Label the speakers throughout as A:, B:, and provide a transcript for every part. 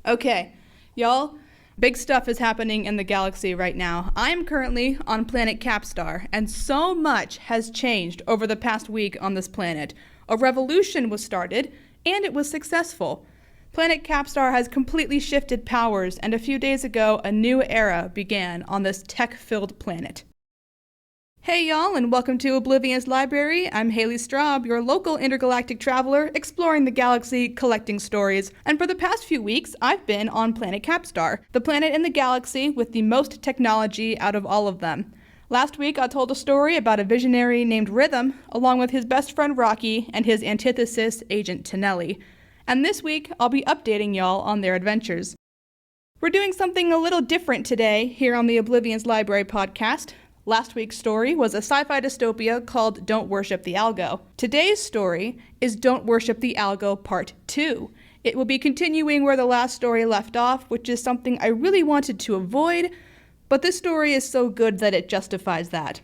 A: Okay, y'all, big stuff is happening in the galaxy right now. I'm currently on planet Capstar, and so much has changed over the past week on this planet. A revolution was started, and it was successful. Planet Capstar has completely shifted powers, and a few days ago, a new era began on this tech-filled planet. Hey y'all, and welcome to Oblivion's Library. I'm Haley Straub, your local intergalactic traveler, exploring the galaxy, collecting stories. And for the past few weeks, I've been on planet Capstar, the planet in the galaxy with the most technology out of all of them. Last week, I told a story about a visionary named Rithm, along with his best friend Rocky and his antithesis, Agent Taneli. And this week, I'll be updating y'all on their adventures. We're doing something a little different today here on the Oblivion's Library podcast. Last week's story was a sci-fi dystopia called Don't Worship the Algo. Today's story is Don't Worship the Algo Part 2. It will be continuing where the last story left off, which is something I really wanted to avoid, but this story is so good that it justifies that.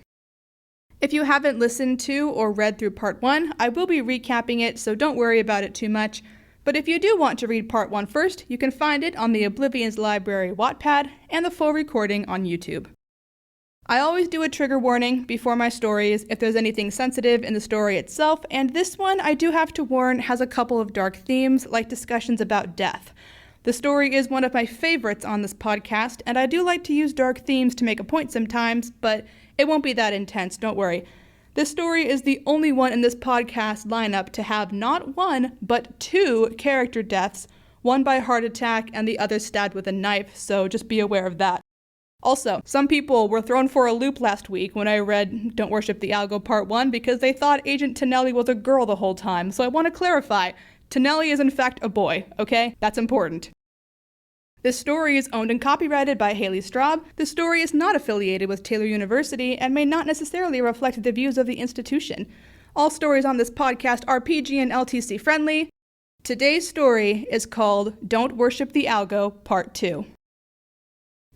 A: If you haven't listened to or read through Part 1, I will be recapping it, so don't worry about it too much. But if you do want to read Part 1 first, you can find it on the Oblivion's Library Wattpad and the full recording on YouTube. I always do a trigger warning before my stories if there's anything sensitive in the story itself, and this one, I do have to warn, has a couple of dark themes, like discussions about death. The story is one of my favorites on this podcast, and I do like to use dark themes to make a point sometimes, but it won't be that intense, don't worry. This story is the only one in this podcast lineup to have not one, but two character deaths, one by heart attack and the other stabbed with a knife, so just be aware of that. Also, some people were thrown for a loop last week when I read Don't Worship the Algo Part 1 because they thought Agent Taneli was a girl the whole time, so I want to clarify. Taneli is in fact a boy, okay? That's important. This story is owned and copyrighted by Haley Straub. The story is not affiliated with Taylor University and may not necessarily reflect the views of the institution. All stories on this podcast are PG and LTC friendly. Today's story is called Don't Worship the Algo Part 2.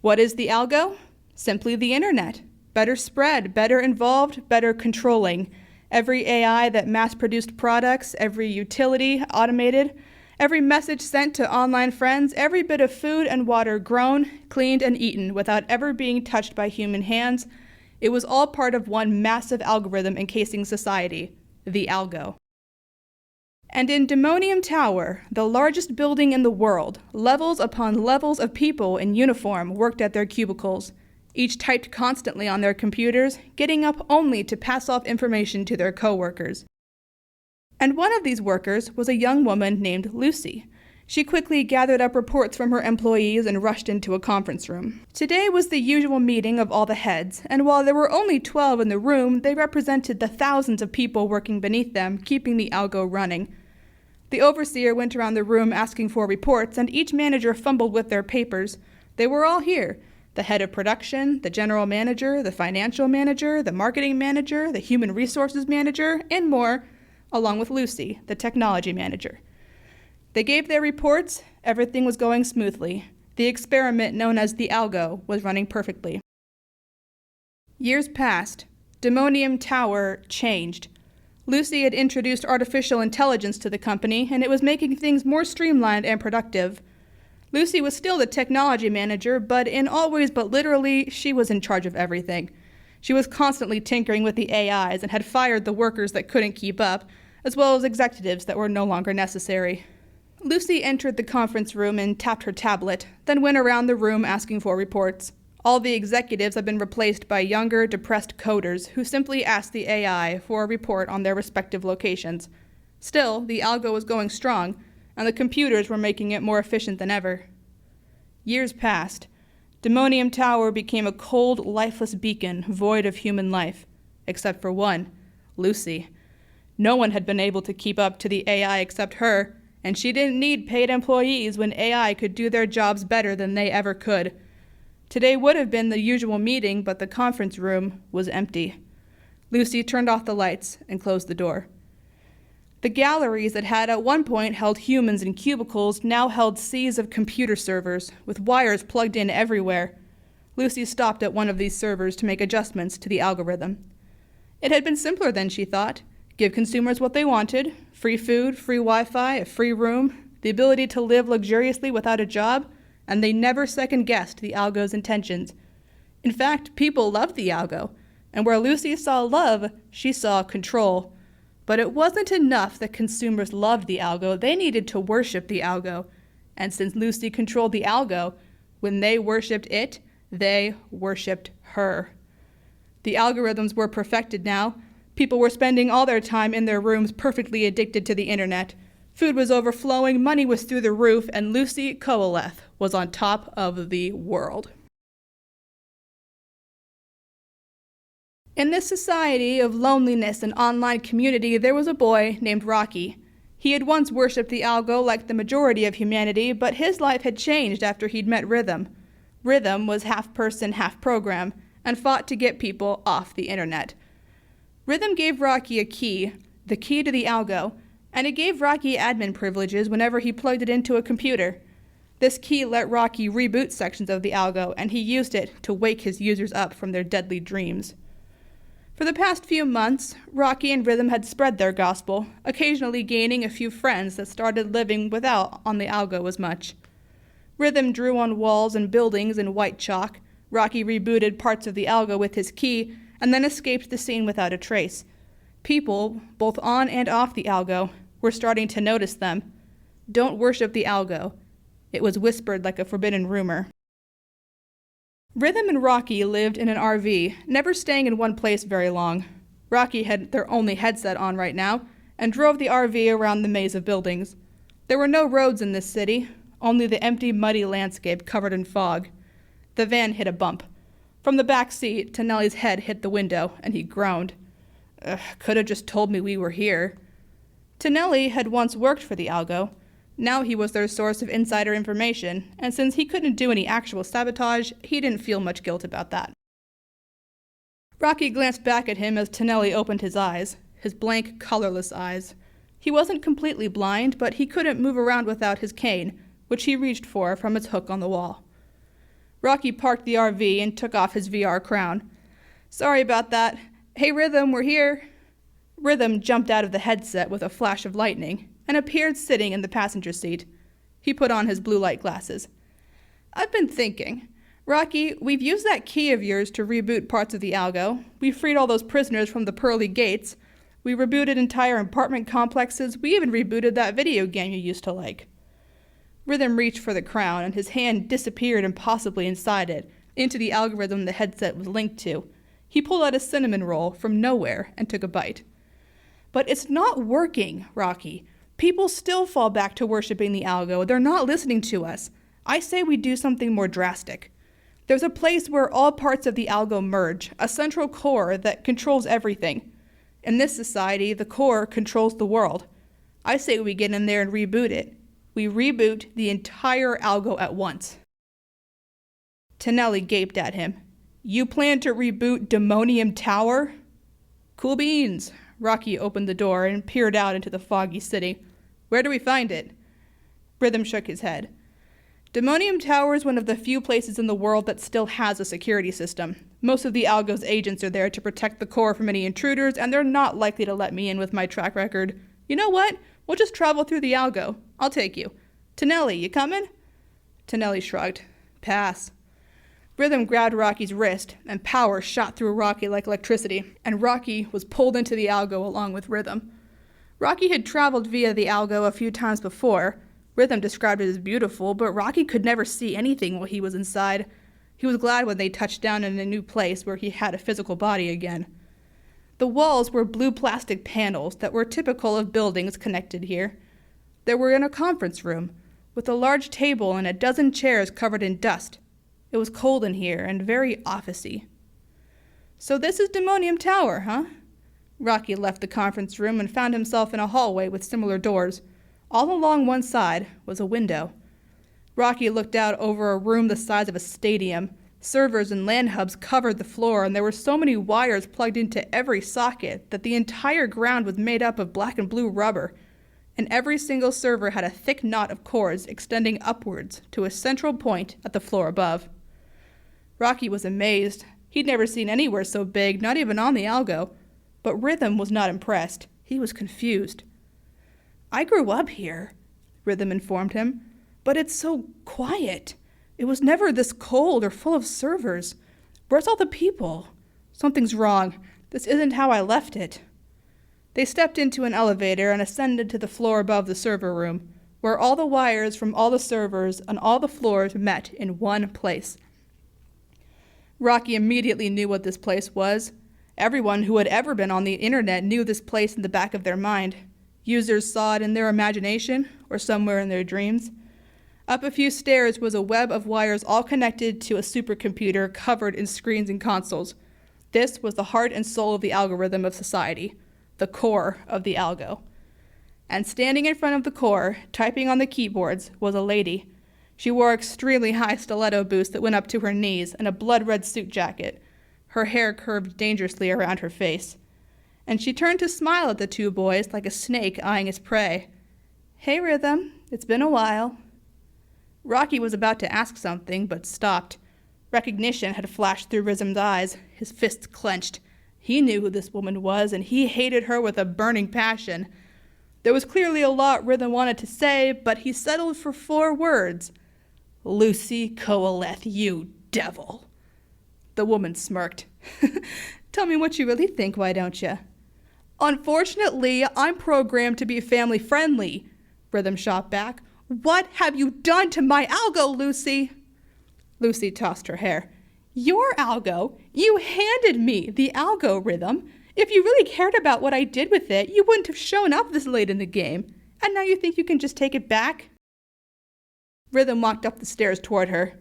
A: What is the algo? Simply the internet. Better spread, better involved, better controlling. Every AI that mass-produced products, every utility automated, every message sent to online friends, every bit of food and water grown, cleaned, and eaten without ever being touched by human hands. It was all part of one massive algorithm encasing society, the algo. And in Demonium Tower, the largest building in the world, levels upon levels of people in uniform worked at their cubicles, each typed constantly on their computers, getting up only to pass off information to their coworkers. And one of these workers was a young woman named Luci. She quickly gathered up reports from her employees and rushed into a conference room. Today was the usual meeting of all the heads, and while there were only 12 in the room, they represented the thousands of people working beneath them, keeping the algo running. The overseer went around the room asking for reports, and each manager fumbled with their papers. They were all here. The head of production, the general manager, the financial manager, the marketing manager, the human resources manager, and more, along with Luci, the technology manager. They gave their reports. Everything was going smoothly. The experiment known as the Algo was running perfectly. Years passed. Demonium Tower changed. Luci had introduced artificial intelligence to the company, and it was making things more streamlined and productive. Luci was still the technology manager, but in all ways but literally, she was in charge of everything. She was constantly tinkering with the AIs and had fired the workers that couldn't keep up, as well as executives that were no longer necessary. Luci entered the conference room and tapped her tablet, then went around the room asking for reports. All the executives have been replaced by younger, depressed coders who simply asked the AI for a report on their respective locations. Still, the algo was going strong, and the computers were making it more efficient than ever. Years passed. Demonium Tower became a cold, lifeless beacon void of human life, except for one, Luci. No one had been able to keep up to the AI except her, and she didn't need paid employees when AI could do their jobs better than they ever could. Today would have been the usual meeting, but the conference room was empty. Luci turned off the lights and closed the door. The galleries that had at one point held humans in cubicles now held seas of computer servers, with wires plugged in everywhere. Luci stopped at one of these servers to make adjustments to the algorithm. It had been simpler than she thought. Give consumers what they wanted: free food, free Wi-Fi, a free room, the ability to live luxuriously without a job, and they never second-guessed the Algo's intentions. In fact, people loved the Algo, and where Luci saw love, she saw control. But it wasn't enough that consumers loved the Algo, they needed to worship the Algo. And since Luci controlled the Algo, when they worshipped it, they worshipped her. The algorithms were perfected now. People were spending all their time in their rooms perfectly addicted to the internet. Food was overflowing, money was through the roof, and Luci Koaleth was on top of the world. In this society of loneliness and online community, there was a boy named Rocky. He had once worshipped the Algo like the majority of humanity, but his life had changed after he'd met Rithm. Rithm was half person, half program, and fought to get people off the internet. Rithm gave Rocky a key, the key to the Algo, and it gave Rocky admin privileges whenever he plugged it into a computer. This key let Rocky reboot sections of the Algo, and he used it to wake his users up from their deadly dreams. For the past few months, Rocky and Rithm had spread their gospel, occasionally gaining a few friends that started living without on the Algo as much. Rithm drew on walls and buildings in white chalk. Rocky rebooted parts of the Algo with his key, and then escaped the scene without a trace. People, both on and off the Algo, were starting to notice them. Don't worship the Algo. It was whispered like a forbidden rumor. Rithm and Rocky lived in an RV, never staying in one place very long. Rocky had their only headset on right now, and drove the RV around the maze of buildings. There were no roads in this city, only the empty, muddy landscape covered in fog. The van hit a bump. From the back seat, Taneli's head hit the window, and he groaned. Could have just told me we were here. Taneli had once worked for the Algo. Now he was their source of insider information, and since he couldn't do any actual sabotage, he didn't feel much guilt about that. Rocky glanced back at him as Taneli opened his eyes, his blank, colorless eyes. He wasn't completely blind, but he couldn't move around without his cane, which he reached for from its hook on the wall. Rocky parked the RV and took off his VR crown. Sorry about that. Hey, Rithm, we're here. Rithm jumped out of the headset with a flash of lightning and appeared sitting in the passenger seat. He put on his blue light glasses. I've been thinking. Rocky, we've used that key of yours to reboot parts of the Algo. We freed all those prisoners from the pearly gates. We rebooted entire apartment complexes. We even rebooted that video game you used to like. Rithm reached for the crown, and his hand disappeared impossibly inside it, into the algorithm the headset was linked to. He pulled out a cinnamon roll from nowhere and took a bite. But it's not working, Rocky. People still fall back to worshiping the Algo. They're not listening to us. I say we do something more drastic. There's a place where all parts of the Algo merge, a central core that controls everything. In this society, the core controls the world. I say we get in there and reboot it. We reboot the entire Algo at once. Taneli gaped at him. You plan to reboot Demonium Tower? Cool beans. Rocky opened the door and peered out into the foggy city. Where do we find it? Rithm shook his head. Demonium Tower is one of the few places in the world that still has a security system. Most of the Algo's agents are there to protect the core from any intruders, and they're not likely to let me in with my track record. You know what? We'll just travel through the Algo. I'll take you. Taneli, you coming? Taneli shrugged. Pass. Rithm grabbed Rocky's wrist, and power shot through Rocky like electricity, and Rocky was pulled into the Algo along with Rithm. Rocky had traveled via the Algo a few times before. Rithm described it as beautiful, but Rocky could never see anything while he was inside. He was glad when they touched down in a new place where he had a physical body again. The walls were blue plastic panels that were typical of buildings connected here. They were in a conference room, with a large table and a dozen chairs covered in dust. It was cold in here and very officey. So this is Demonium Tower, huh? Rocky left the conference room and found himself in a hallway with similar doors. All along one side was a window. Rocky looked out over a room the size of a stadium. Servers and LAN hubs covered the floor, and there were so many wires plugged into every socket that the entire ground was made up of black and blue rubber. And every single server had a thick knot of cords extending upwards to a central point at the floor above. Rocky was amazed. He'd never seen anywhere so big, not even on the Algo. But Rithm was not impressed. He was confused. I grew up here. Rithm informed him. "But it's so quiet. It was never this cold or full of servers. Where's all the people? Something's wrong. This isn't how I left it." They stepped into an elevator and ascended to the floor above the server room, where all the wires from all the servers on all the floors met in one place. Rocky immediately knew what this place was. Everyone who had ever been on the internet knew this place in the back of their mind. Users saw it in their imagination or somewhere in their dreams. Up a few stairs was a web of wires all connected to a supercomputer covered in screens and consoles. This was the heart and soul of the algorithm of society, the core of the algo. And standing in front of the core, typing on the keyboards, was a lady. She wore extremely high stiletto boots that went up to her knees and a blood-red suit jacket. Her hair curved dangerously around her face. And she turned to smile at the two boys like a snake eyeing its prey. "Hey, Rithm, it's been a while." Rocky was about to ask something, but stopped. Recognition had flashed through Rhythm's eyes, his fists clenched. He knew who this woman was, and he hated her with a burning passion. There was clearly a lot Rithm wanted to say, but he settled for 4 words. "Luci Coaleth, you devil." The woman smirked. "Tell me what you really think, why don't you?" "Unfortunately, I'm programmed to be family-friendly," Rithm shot back. "What have you done to my algo, Luci?" Luci tossed her hair. "Your algo? You handed me the algo, Rithm. If you really cared about what I did with it, you wouldn't have shown up this late in the game. And now you think you can just take it back?" Rithm walked up the stairs toward her.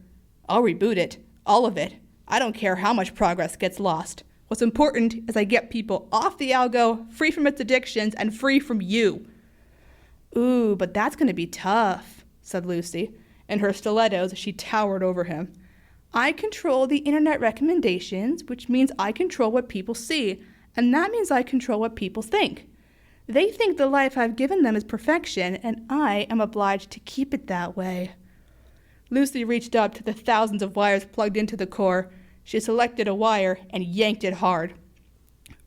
A: "I'll reboot it. All of it. I don't care how much progress gets lost. What's important is I get people off the algo, free from its addictions, and free from you." "Ooh, but that's going to be tough," said Luci. In her stilettos, she towered over him. "I control the internet recommendations, which means I control what people see, and that means I control what people think. They think the life I've given them is perfection, and I am obliged to keep it that way." Luci reached up to the thousands of wires plugged into the core. She selected a wire and yanked it hard.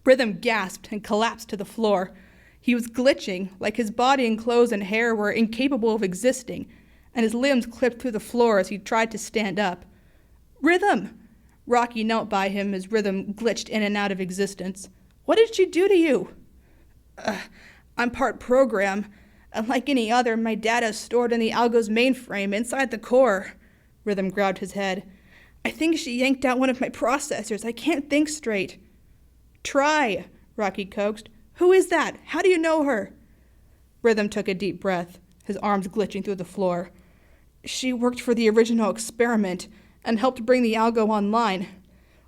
A: Rithm gasped and collapsed to the floor. He was glitching, like his body and clothes and hair were incapable of existing, and his limbs clipped through the floor as he tried to stand up. "Rithm!" Rocky knelt by him as Rithm glitched in and out of existence. "What did she do to you?" "I'm part program. Like any other, my data is stored in the algo's mainframe inside the core." Rithm grabbed his head. "I think she yanked out one of my processors. I can't think straight." "Try," Rocky coaxed. "Who is that? How do you know her?" Rithm took a deep breath, his arms glitching through the floor. "She worked for the original experiment and helped bring the algo online.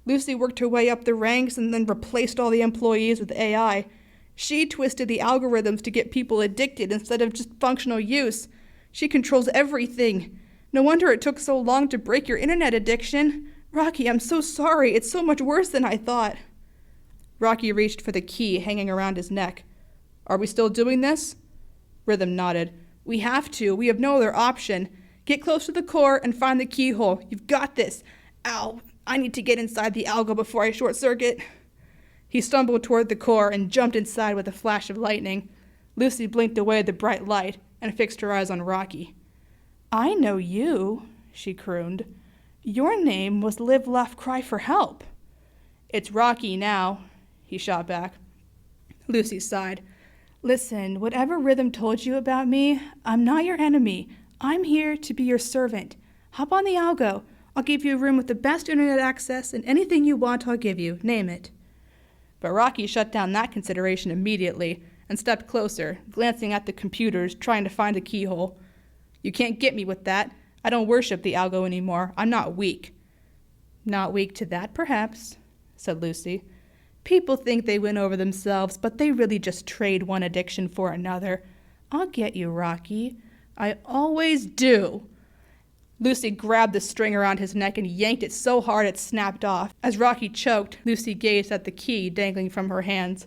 A: Luci worked her way up the ranks and then replaced all the employees with AI. She twisted the algorithms to get people addicted instead of just functional use. She controls everything. No wonder it took so long to break your internet addiction. Rocky, I'm so sorry. It's so much worse than I thought." Rocky reached for the key hanging around his neck. "Are we still doing this?" Rithm nodded. "We have to. We have no other option. Get close to the core and find the keyhole. You've got this. Ow, I need to get inside the algo before I short circuit." He stumbled toward the core and jumped inside with a flash of lightning. Luci blinked away the bright light and fixed her eyes on Rocky. "I know you," she crooned. "Your name was Live, Laugh, Cry for Help." "It's Rocky now," he shot back. Luci sighed. "Listen, whatever Rithm told you about me, I'm not your enemy. I'm here to be your servant. Hop on the algo. I'll give you a room with the best internet access, and anything you want I'll give you. Name it." But Rocky shut down that consideration immediately and stepped closer, glancing at the computers, trying to find a keyhole. "You can't get me with that. I don't worship the algo anymore. I'm not weak." "Not weak to that, perhaps," said Luci. "People think they win over themselves, but they really just trade one addiction for another. I'll get you, Rocky. I always do." Luci grabbed the string around his neck and yanked it so hard it snapped off. As Rocky choked, Luci gazed at the key dangling from her hands.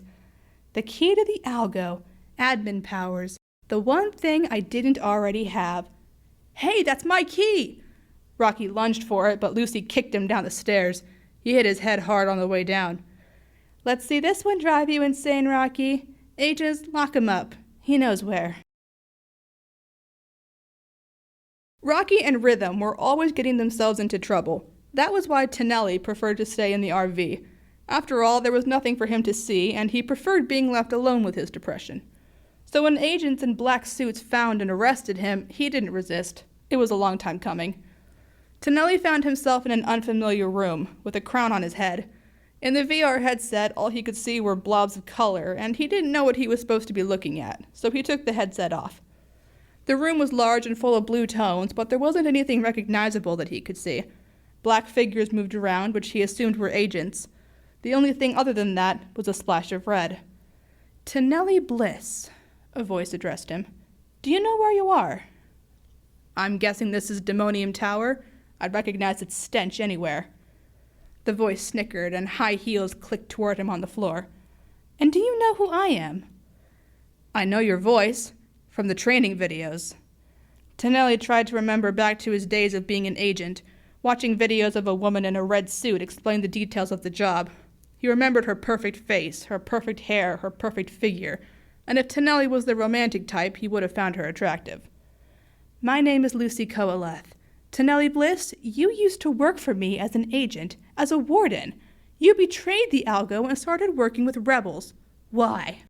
A: "The key to the algo. Admin powers. The one thing I didn't already have." "Hey, that's my key!" Rocky lunged for it, but Luci kicked him down the stairs. He hit his head hard on the way down. "Let's see this one drive you insane, Rocky. Agents, lock him up. He knows where." Rocky and Rithm were always getting themselves into trouble. That was why Taneli preferred to stay in the RV. After all, there was nothing for him to see, and he preferred being left alone with his depression. So when agents in black suits found and arrested him, he didn't resist. It was a long time coming. Taneli found himself in an unfamiliar room, with a crown on his head. In the VR headset, all he could see were blobs of color, and he didn't know what he was supposed to be looking at, so he took the headset off. The room was large and full of blue tones, but there wasn't anything recognizable that he could see. Black figures moved around, which he assumed were agents. The only thing other than that was a splash of red. "Taneli Bliss," a voice addressed him. "Do you know where you are?" "I'm guessing this is Demonium Tower. I'd recognize its stench anywhere." The voice snickered, and high heels clicked toward him on the floor. "And do you know who I am?" "I know your voice, from the training videos." Taneli tried to remember back to his days of being an agent, watching videos of a woman in a red suit explain the details of the job. He remembered her perfect face, her perfect hair, her perfect figure, and if Taneli was the romantic type, he would have found her attractive. "My name is Luci Coaleth. Taneli Bliss, you used to work for me as an agent, as a warden. You betrayed the Algo and started working with rebels. Why?"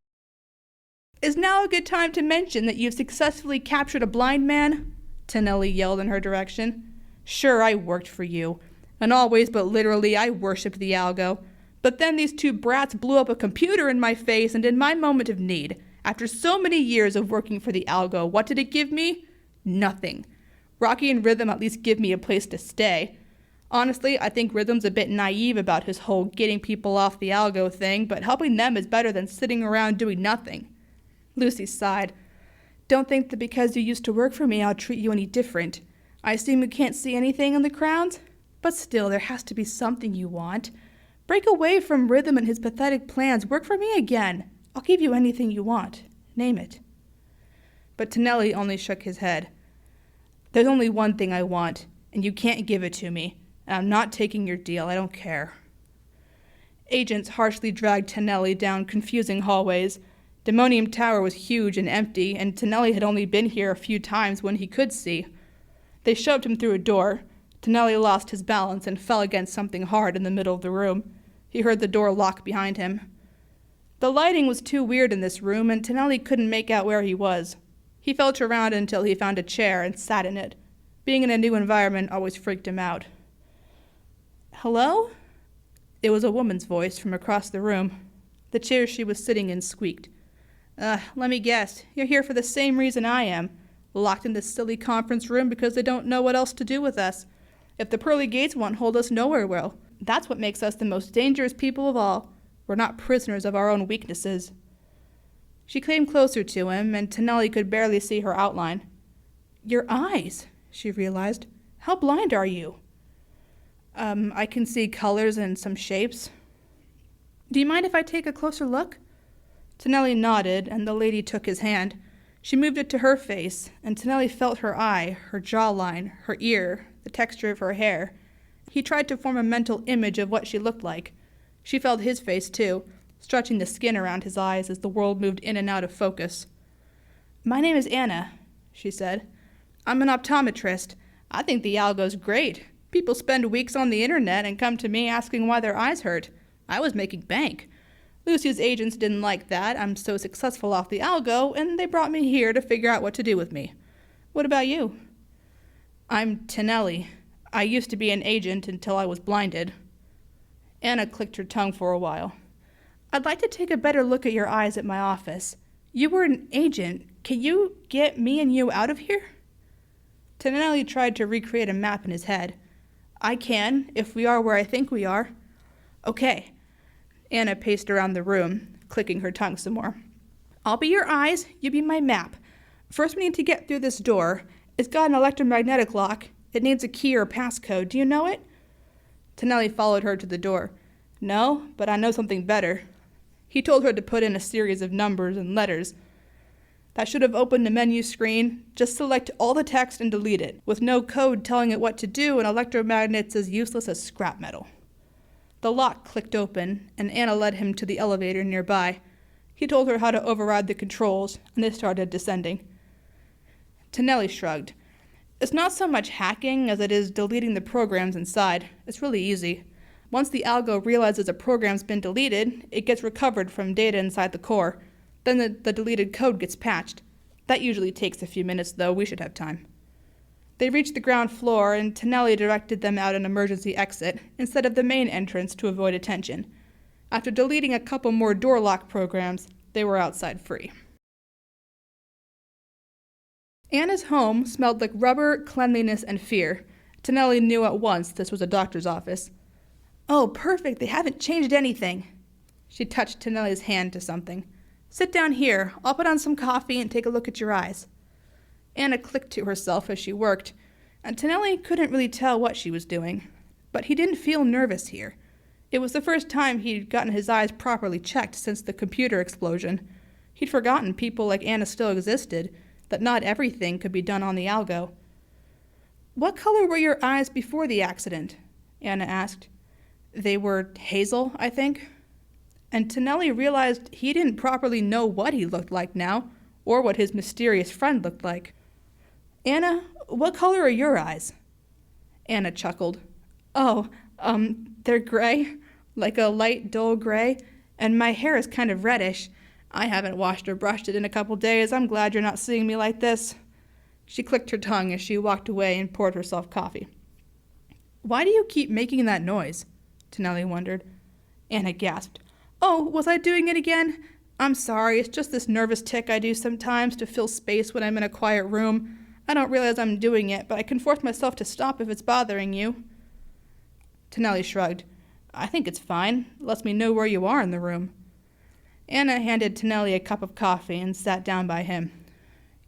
A: "Is now a good time to mention that you've successfully captured a blind man?" Taneli yelled in her direction. "Sure, I worked for you. In all ways but literally, I worshipped the Algo. But then these two brats blew up a computer in my face, and in my moment of need, after so many years of working for the Algo, what did it give me? Nothing. Rocky and Rithm at least give me a place to stay. Honestly, I think Rhythm's a bit naive about his whole getting people off the Algo thing, but helping them is better than sitting around doing nothing." Lucy sighed. "Don't think that because you used to work for me I'll treat you any different. I assume you can't see anything in the crowns? But still, there has to be something you want. Break away from Rithm and his pathetic plans. Work for me again. I'll give you anything you want. Name it." But Taneli only shook his head. "There's only one thing I want, and you can't give it to me. And I'm not taking your deal. I don't care." Agents harshly dragged Taneli down confusing hallways. Demonium Tower was huge and empty, and Taneli had only been here a few times when he could see. They shoved him through a door. Taneli lost his balance and fell against something hard in the middle of the room. He heard the door lock behind him. The lighting was too weird in this room, and Taneli couldn't make out where he was. He felt around until he found a chair and sat in it. Being in a new environment always freaked him out. "Hello?" It was a woman's voice from across the room. The chair she was sitting in squeaked. Let me guess. You're here for the same reason I am. Locked in this silly conference room because they don't know what else to do with us. If the pearly gates won't hold us, nowhere will. That's what makes us the most dangerous people of all. We're not prisoners of our own weaknesses." She came closer to him, and Taneli could barely see her outline. "Your eyes," she realized. "How blind are you?" I can see colors and some shapes." "Do you mind if I take a closer look?" Taneli nodded, and the lady took his hand. She moved it to her face, and Taneli felt her eye, her jawline, her ear, the texture of her hair. He tried to form a mental image of what she looked like. She felt his face, too, stretching the skin around his eyes as the world moved in and out of focus. "My name is Anna," she said. "I'm an optometrist. I think the Algo's great. People spend weeks on the internet and come to me asking why their eyes hurt. I was making bank. Lucy's agents didn't like that. I'm so successful off the Algo, and they brought me here to figure out what to do with me. What about you?" "I'm Taneli. I used to be an agent until I was blinded." Anna clicked her tongue for a while. "I'd like to take a better look at your eyes at my office. You were an agent. Can you get me and you out of here?" Taneli tried to recreate a map in his head. "I can, if we are where I think we are." "Okay." Anna paced around the room, clicking her tongue some more. "I'll be your eyes, you be my map. First we need to get through this door. It's got an electromagnetic lock. It needs a key or passcode. Do you know it?" Taneli followed her to the door. "No, but I know something better." He told her to put in a series of numbers and letters. That should have opened a menu screen. Just select all the text and delete it, with no code telling it what to do and electromagnets as useless as scrap metal. The lock clicked open, and Anna led him to the elevator nearby. He told her how to override the controls, and they started descending. Taneli shrugged. It's not so much hacking as it is deleting the programs inside. It's really easy. Once the algo realizes a program's been deleted, it gets recovered from data inside the core. Then the deleted code gets patched. That usually takes a few minutes, though. We should have time. They reached the ground floor, and Taneli directed them out an emergency exit instead of the main entrance to avoid attention. After deleting a couple more door lock programs, they were outside free. Anna's home smelled like rubber, cleanliness, and fear. Taneli knew at once this was a doctor's office. Oh, perfect, they haven't changed anything. She touched Taneli's hand to something. Sit down here, I'll put on some coffee and take a look at your eyes. Anna clicked to herself as she worked, and Taneli couldn't really tell what she was doing. But he didn't feel nervous here. It was the first time he'd gotten his eyes properly checked since the computer explosion. He'd forgotten people like Anna still existed, that not everything could be done on the Algo. What color were your eyes before the accident? Anna asked. They were hazel, I think. And Taneli realized he didn't properly know what he looked like now, or what his mysterious friend looked like. Anna, what color are your eyes? Anna chuckled. Oh, they're gray, like a light, dull gray, and my hair is kind of reddish. I haven't washed or brushed it in a couple days. I'm glad you're not seeing me like this. She clicked her tongue as she walked away and poured herself coffee. Why do you keep making that noise? Taneli wondered. Anna gasped. Oh, was I doing it again? I'm sorry, it's just this nervous tick I do sometimes to fill space when I'm in a quiet room. I don't realize I'm doing it, but I can force myself to stop if it's bothering you. Taneli shrugged. I think it's fine. It lets me know where you are in the room. Anna handed Taneli a cup of coffee and sat down by him.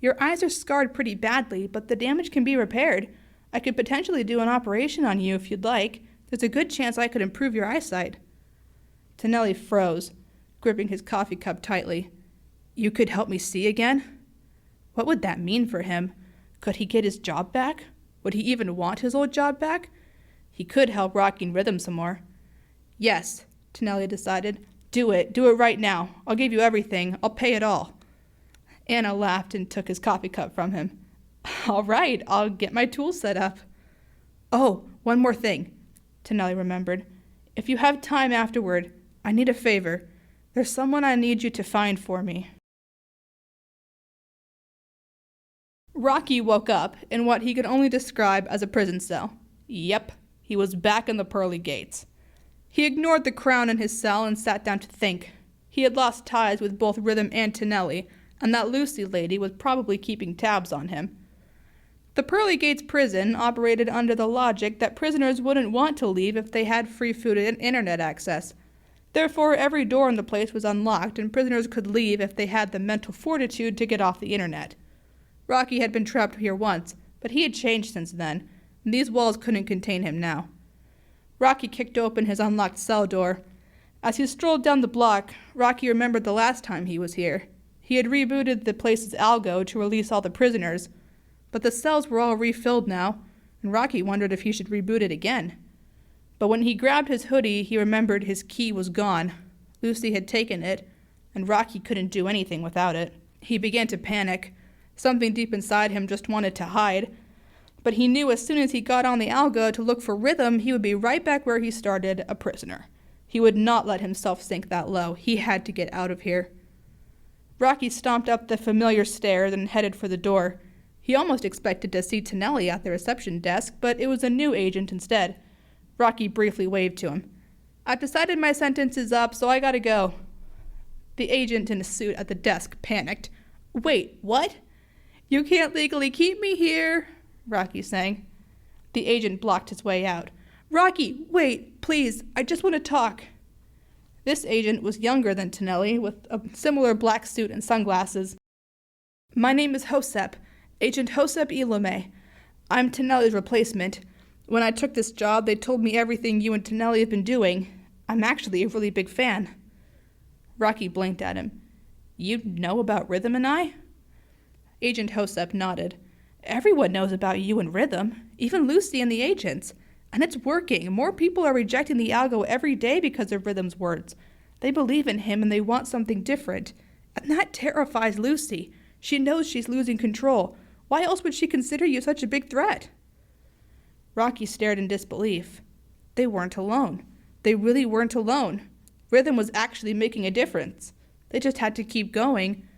A: Your eyes are scarred pretty badly, but the damage can be repaired. I could potentially do an operation on you if you'd like. There's a good chance I could improve your eyesight. Taneli froze, gripping his coffee cup tightly. You could help me see again? What would that mean for him? Could he get his job back? Would he even want his old job back? He could help rocking Rithm some more. Yes, Taneli decided. Do it right now. I'll give you everything. I'll pay it all. Anna laughed and took his coffee cup from him. All right, I'll get my tools set up. Oh, one more thing, Taneli remembered. If you have time afterward, I need a favor. There's someone I need you to find for me. Rocky woke up in what he could only describe as a prison cell. Yep, he was back in the pearly gates. He ignored the crown in his cell and sat down to think. He had lost ties with both Rithm and Taneli, and that Luci lady was probably keeping tabs on him. The Pearly Gates prison operated under the logic that prisoners wouldn't want to leave if they had free food and internet access. Therefore, every door in the place was unlocked, and prisoners could leave if they had the mental fortitude to get off the internet. Rocky had been trapped here once, but he had changed since then, and these walls couldn't contain him now. Rocky kicked open his unlocked cell door. As he strolled down the block, Rocky remembered the last time he was here. He had rebooted the place's algo to release all the prisoners, but the cells were all refilled now, and Rocky wondered if he should reboot it again. But when he grabbed his hoodie, he remembered his key was gone. Luci had taken it, and Rocky couldn't do anything without it. He began to panic. Something deep inside him just wanted to hide. But he knew as soon as he got on the Algo to look for Rithm, he would be right back where he started, a prisoner. He would not let himself sink that low. He had to get out of here. Rocky stomped up the familiar stairs and headed for the door. He almost expected to see Taneli at the reception desk, but it was a new agent instead. Rocky briefly waved to him. I've decided my sentence is up, so I gotta go. The agent in a suit at the desk panicked. Wait, what? You can't legally keep me here, Rocky sang. The agent blocked his way out. Rocky, wait, please, I just want to talk. This agent was younger than Taneli, with a similar black suit and sunglasses. My name is Josep, Agent Josep Ilome. I'm Taneli's replacement. When I took this job, they told me everything you and Taneli have been doing. I'm actually a really big fan. Rocky blinked at him. You know about Rithm and I? Agent Josep nodded. Everyone knows about you and Rithm, even Luci and the agents. And it's working. More people are rejecting the Algo every day because of Rhythm's words. They believe in him and they want something different. And that terrifies Luci. She knows she's losing control. Why else would she consider you such a big threat? Rocky stared in disbelief. They weren't alone. They really weren't alone. Rithm was actually making a difference. They just had to keep going.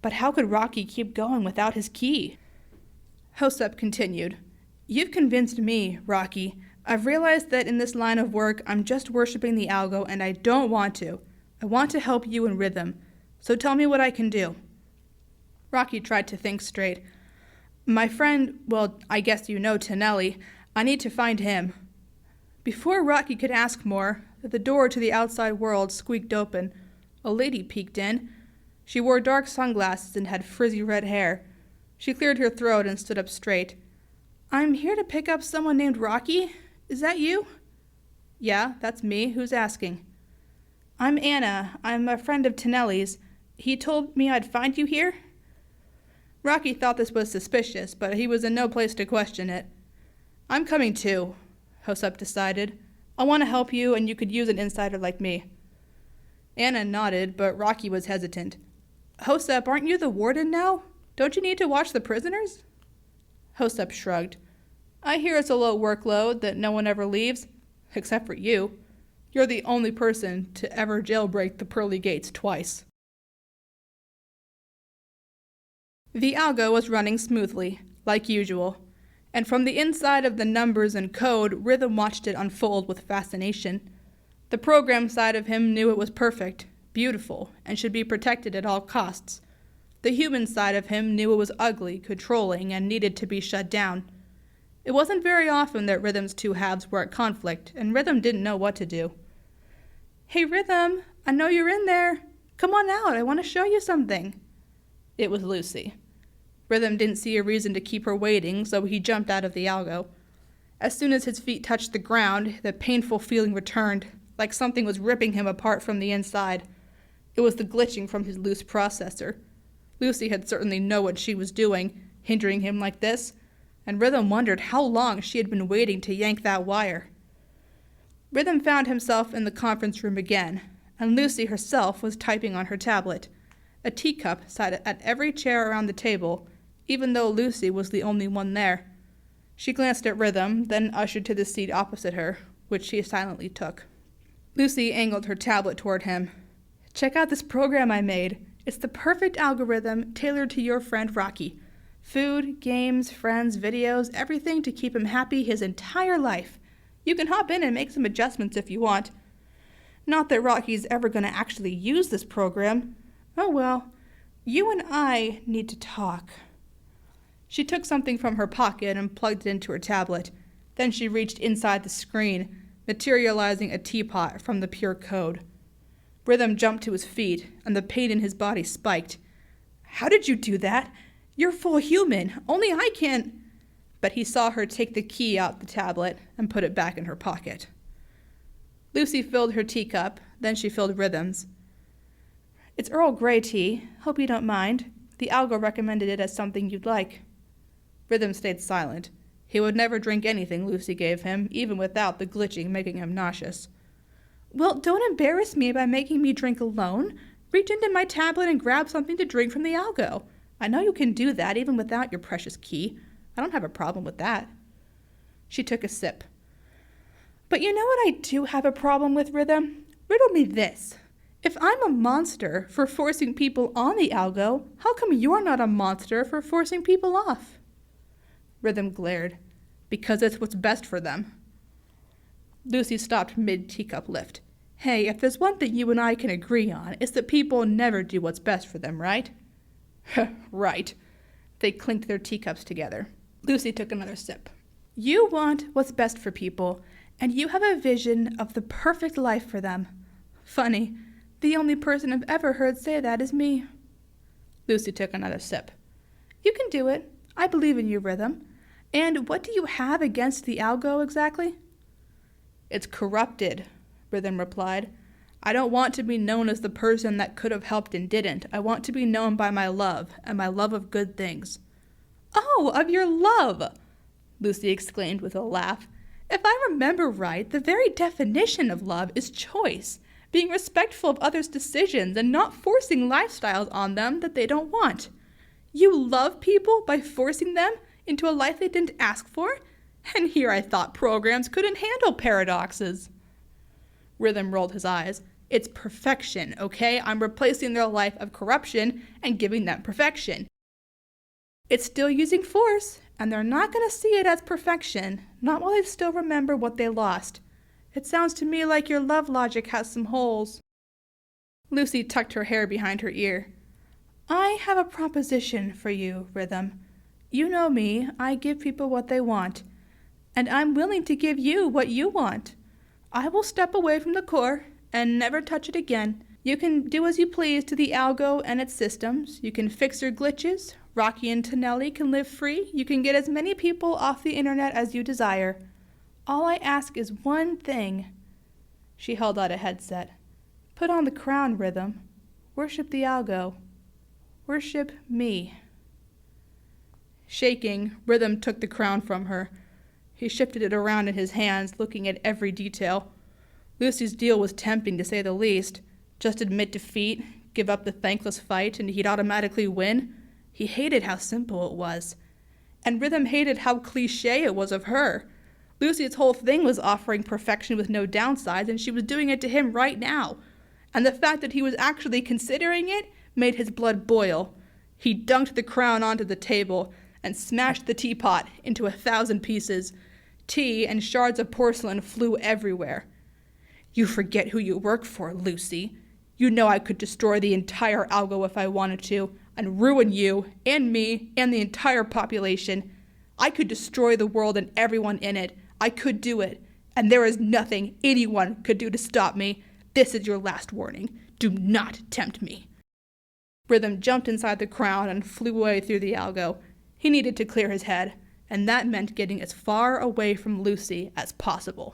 A: But how could Rocky keep going without his key? Hosep continued. You've convinced me, Rocky. I've realized that in this line of work, I'm just worshipping the Algo, and I don't want to. I want to help you and Rithm. So tell me what I can do. Rocky tried to think straight. My friend, well, I guess you know Taneli. I need to find him. Before Rocky could ask more, the door to the outside world squeaked open. A lady peeked in. She wore dark sunglasses and had frizzy red hair. She cleared her throat and stood up straight. I'm here to pick up someone named Rocky. Is that you? Yeah, that's me. Who's asking? I'm Anna. I'm a friend of Taneli's. He told me I'd find you here. Rocky thought this was suspicious, but he was in no place to question it. I'm coming too, Hosep decided. I want to help you, and you could use an insider like me. Anna nodded, but Rocky was hesitant. Hosep, aren't you the warden now? Don't you need to watch the prisoners? Hosep shrugged. I hear it's a low workload, that no one ever leaves, except for you. You're the only person to ever jailbreak the pearly gates twice. The Algo was running smoothly, like usual, and from the inside of the numbers and code, Rithm watched it unfold with fascination. The program side of him knew it was perfect, beautiful, and should be protected at all costs. The human side of him knew it was ugly, controlling, and needed to be shut down. It wasn't very often that Rhythm's two halves were at conflict, and Rithm didn't know what to do. Hey Rithm, I know you're in there. Come on out, I want to show you something. It was Luci. Rithm didn't see a reason to keep her waiting, so he jumped out of the Algo. As soon as his feet touched the ground, the painful feeling returned, like something was ripping him apart from the inside. It was the glitching from his loose processor. Luci had certainly known what she was doing, hindering him like this, and Rithm wondered how long she had been waiting to yank that wire. Rithm found himself in the conference room again, and Luci herself was typing on her tablet. A teacup sat at every chair around the table, even though Luci was the only one there. She glanced at Rithm, then ushered to the seat opposite her, which she silently took. Luci angled her tablet toward him. Check out this program I made. It's the perfect algorithm tailored to your friend Rocky. Food, games, friends, videos, everything to keep him happy his entire life. You can hop in and make some adjustments if you want. Not that Rocky's ever going to actually use this program. Oh well, you and I need to talk. She took something from her pocket and plugged it into her tablet. Then she reached inside the screen, materializing a teapot from the pure code. Rithm jumped to his feet, and the pain in his body spiked. How did you do that? You're full human. Only I can. But he saw her take the key out the tablet and put it back in her pocket. Luci filled her teacup, then she filled Rhythm's. It's Earl Grey tea. Hope you don't mind. The Algo recommended it as something you'd like. Rithm stayed silent. He would never drink anything Luci gave him, even without the glitching making him nauseous. Well, don't embarrass me by making me drink alone. Reach into my tablet and grab something to drink from the Algo. I know you can do that even without your precious key. I don't have a problem with that. She took a sip. But you know what I do have a problem with, Rithm? Riddle me this. If I'm a monster for forcing people on the Algo, how come you're not a monster for forcing people off? Rithm glared. Because it's what's best for them. Luci stopped mid-teacup lift. Hey, if there's one thing you and I can agree on, it's that people never do what's best for them, right? Right. They clinked their teacups together. Luci took another sip. You want what's best for people, and you have a vision of the perfect life for them. Funny, the only person I've ever heard say that is me. Luci took another sip. You can do it. I believe in you, Rithm. And what do you have against the Algo exactly? It's corrupted, Rithm replied. I don't want to be known as the person that could have helped and didn't. I want to be known by my love, and my love of good things. Oh, of your love! Luci exclaimed with a laugh. If I remember right, the very definition of love is choice, being respectful of others' decisions and not forcing lifestyles on them that they don't want. You love people by forcing them into a life they didn't ask for? And here I thought programs couldn't handle paradoxes. Rithm rolled his eyes. It's perfection, okay? I'm replacing their life of corruption and giving them perfection. It's still using force, and they're not going to see it as perfection, not while they still remember what they lost. It sounds to me like your love logic has some holes. Luci tucked her hair behind her ear. I have a proposition for you, Rithm. You know me, I give people what they want, and I'm willing to give you what you want. I will step away from the core and never touch it again. You can do as you please to the Algo and its systems. You can fix your glitches. Rocky and Taneli can live free. You can get as many people off the internet as you desire. All I ask is one thing. She held out a headset. Put on the crown, Rithm. Worship the Algo. Worship me. Shaking, Rithm took the crown from her. He shifted it around in his hands, looking at every detail. Luci's deal was tempting, to say the least. Just admit defeat, give up the thankless fight, and he'd automatically win. He hated how simple it was. And Rithm hated how cliché it was of her. Luci's whole thing was offering perfection with no downsides, and she was doing it to him right now. And the fact that he was actually considering it made his blood boil. He dunked the crown onto the table and smashed the teapot into 1,000 pieces. Tea and shards of porcelain flew everywhere. You forget who you work for, Luci. You know I could destroy the entire Algo if I wanted to, and ruin you, and me, and the entire population. I could destroy the world and everyone in it. I could do it, and there is nothing anyone could do to stop me. This is your last warning. Do not tempt me. Rithm jumped inside the crown and flew away through the Algo. He needed to clear his head, and that meant getting as far away from Luci as possible.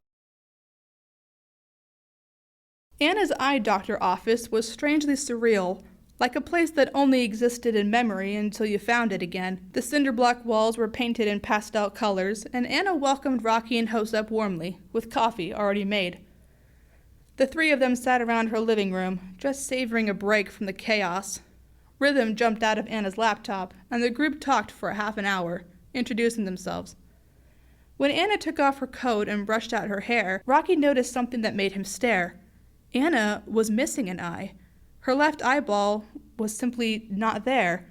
A: Anna's eye doctor office was strangely surreal, like a place that only existed in memory until you found it again. The cinder-block walls were painted in pastel colors, and Anna welcomed Rocky and Hosep warmly, with coffee already made. The three of them sat around her living room, just savoring a break from the chaos. Rithm jumped out of Anna's laptop, and the group talked for a half an hour, introducing themselves. When Anna took off her coat and brushed out her hair, Rocky noticed something that made him stare. Anna was missing an eye. Her left eyeball was simply not there.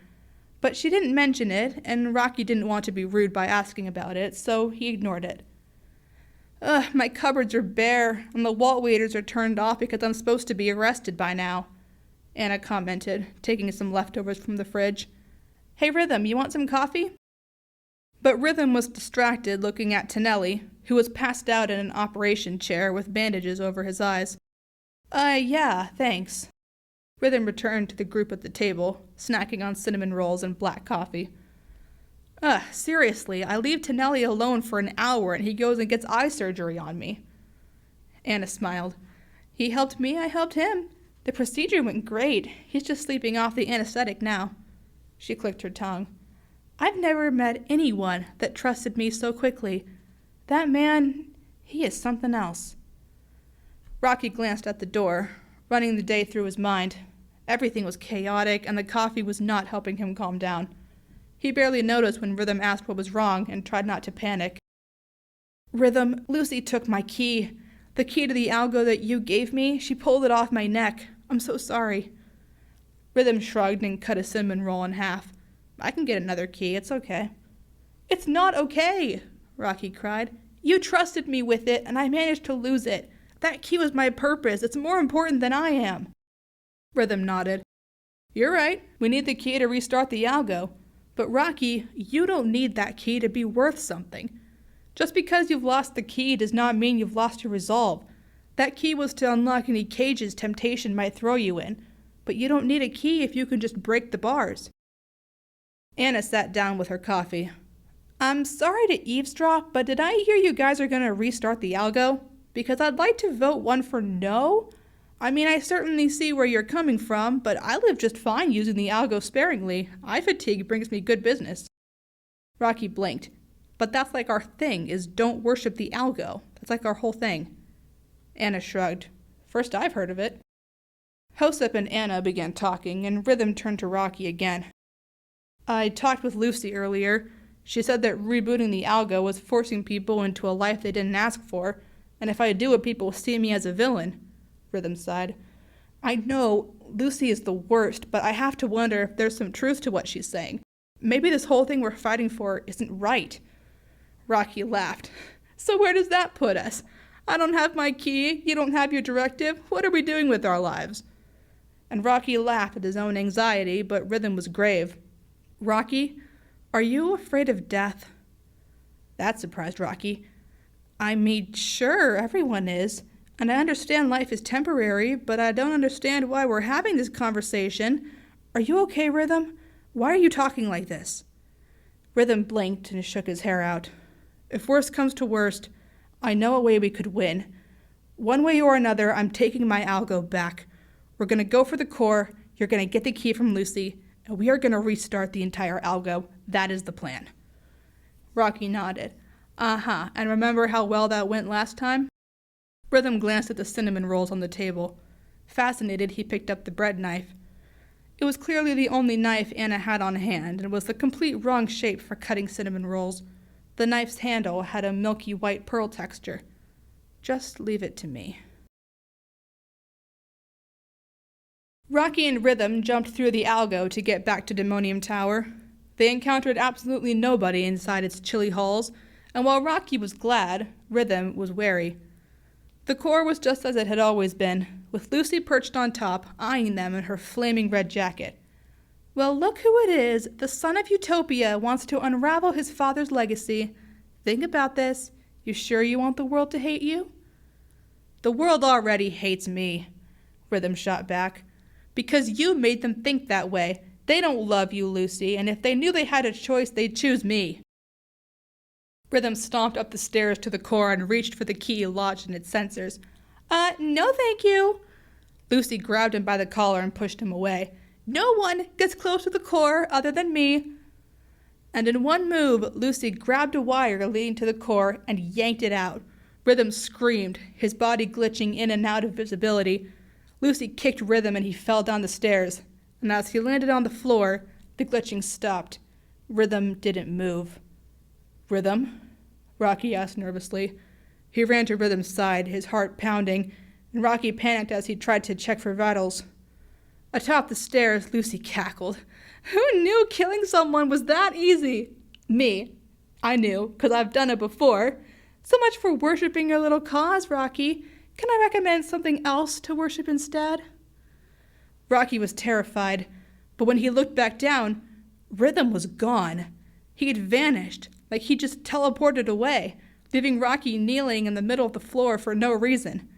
A: But she didn't mention it, and Rocky didn't want to be rude by asking about it, so he ignored it. My cupboards are bare, and the wall waiters are turned off because I'm supposed to be arrested by now, Anna commented, taking some leftovers from the fridge. Hey, Rithm, you want some coffee? But Rithm was distracted looking at Taneli, who was passed out in an operation chair with bandages over his eyes. Yeah, thanks. Rithm returned to the group at the table, snacking on cinnamon rolls and black coffee. Seriously, I leave Taneli alone for an hour and he goes and gets eye surgery on me. Anna smiled. He helped me, I helped him. The procedure went great. He's just sleeping off the anesthetic now. She clicked her tongue. I've never met anyone that trusted me so quickly. That man, he is something else. Rocky glanced at the door, running the day through his mind. Everything was chaotic, and the coffee was not helping him calm down. He barely noticed when Rithm asked what was wrong and tried not to panic. Rithm, Luci took my key. The key to the Algo that you gave me, she pulled it off my neck. I'm so sorry. Rithm shrugged and cut a cinnamon roll in half. I can get another key, it's okay. It's not okay, Rocky cried. You trusted me with it, and I managed to lose it. That key was my purpose. It's more important than I am. Rithm nodded. You're right. We need the key to restart the Algo. But Rocky, you don't need that key to be worth something. Just because you've lost the key does not mean you've lost your resolve. That key was to unlock any cages temptation might throw you in. But you don't need a key if you can just break the bars. Anna sat down with her coffee. I'm sorry to eavesdrop, but did I hear you guys are going to restart the Algo? Because I'd like to vote one for no. I mean, I certainly see where you're coming from, but I live just fine using the Algo sparingly. Eye fatigue brings me good business. Rocky blinked. But that's like our thing, is don't worship the Algo. That's like our whole thing. Anna shrugged. First I've heard of it. Hosep and Anna began talking, and Rithm turned to Rocky again. I talked with Luci earlier. She said that rebooting the Algo was forcing people into a life they didn't ask for, and if I do it, people will see me as a villain. Rithm sighed. I know Luci is the worst, but I have to wonder if there's some truth to what she's saying. Maybe this whole thing we're fighting for isn't right. Rocky laughed. So where does that put us? I don't have my key, you don't have your directive. What are we doing with our lives? And Rocky laughed at his own anxiety, but Rithm was grave. Rocky, are you afraid of death? That surprised Rocky. I mean, sure, everyone is. And I understand life is temporary, but I don't understand why we're having this conversation. Are you okay, Rithm? Why are you talking like this? Rithm blinked and shook his hair out. If worst comes to worst, I know a way we could win. One way or another, I'm taking my Algo back. We're going to go for the core, you're going to get the key from Luci, and we are going to restart the entire Algo. That is the plan. Rocky nodded. Uh-huh, and remember how well that went last time? Rithm glanced at the cinnamon rolls on the table. Fascinated, he picked up the bread knife. It was clearly the only knife Anna had on hand, and was the complete wrong shape for cutting cinnamon rolls. The knife's handle had a milky white pearl texture. Just leave it to me. Rocky and Rithm jumped through the Algo to get back to Demonium Tower. They encountered absolutely nobody inside its chilly halls, and while Rocky was glad, Rithm was wary. The core was just as it had always been, with Luci perched on top, eyeing them in her flaming red jacket. Well, look who it is. The son of Utopia wants to unravel his father's legacy. Think about this. You sure you want the world to hate you? The world already hates me, Rithm shot back. Because you made them think that way. They don't love you, Luci, and if they knew they had a choice, they'd choose me. Rithm stomped up the stairs to the core and reached for the key lodged in its sensors. No thank you. Luci grabbed him by the collar and pushed him away. No one gets close to the core other than me. And in one move, Luci grabbed a wire leading to the core and yanked it out. Rithm screamed, his body glitching in and out of visibility. Luci kicked Rithm and he fell down the stairs. And as he landed on the floor, the glitching stopped. Rithm didn't move. Rithm? Rocky asked nervously. He ran to Rhythm's side, his heart pounding, and Rocky panicked as he tried to check for vitals. Atop the stairs, Luci cackled. Who knew killing someone was that easy? Me. I knew, 'cause I've done it before. So much for worshipping your little cause, Rocky. Can I recommend something else to worship instead? Rocky was terrified, but when he looked back down, Rithm was gone. He had vanished, like he just teleported away, leaving Rocky kneeling in the middle of the floor for no reason.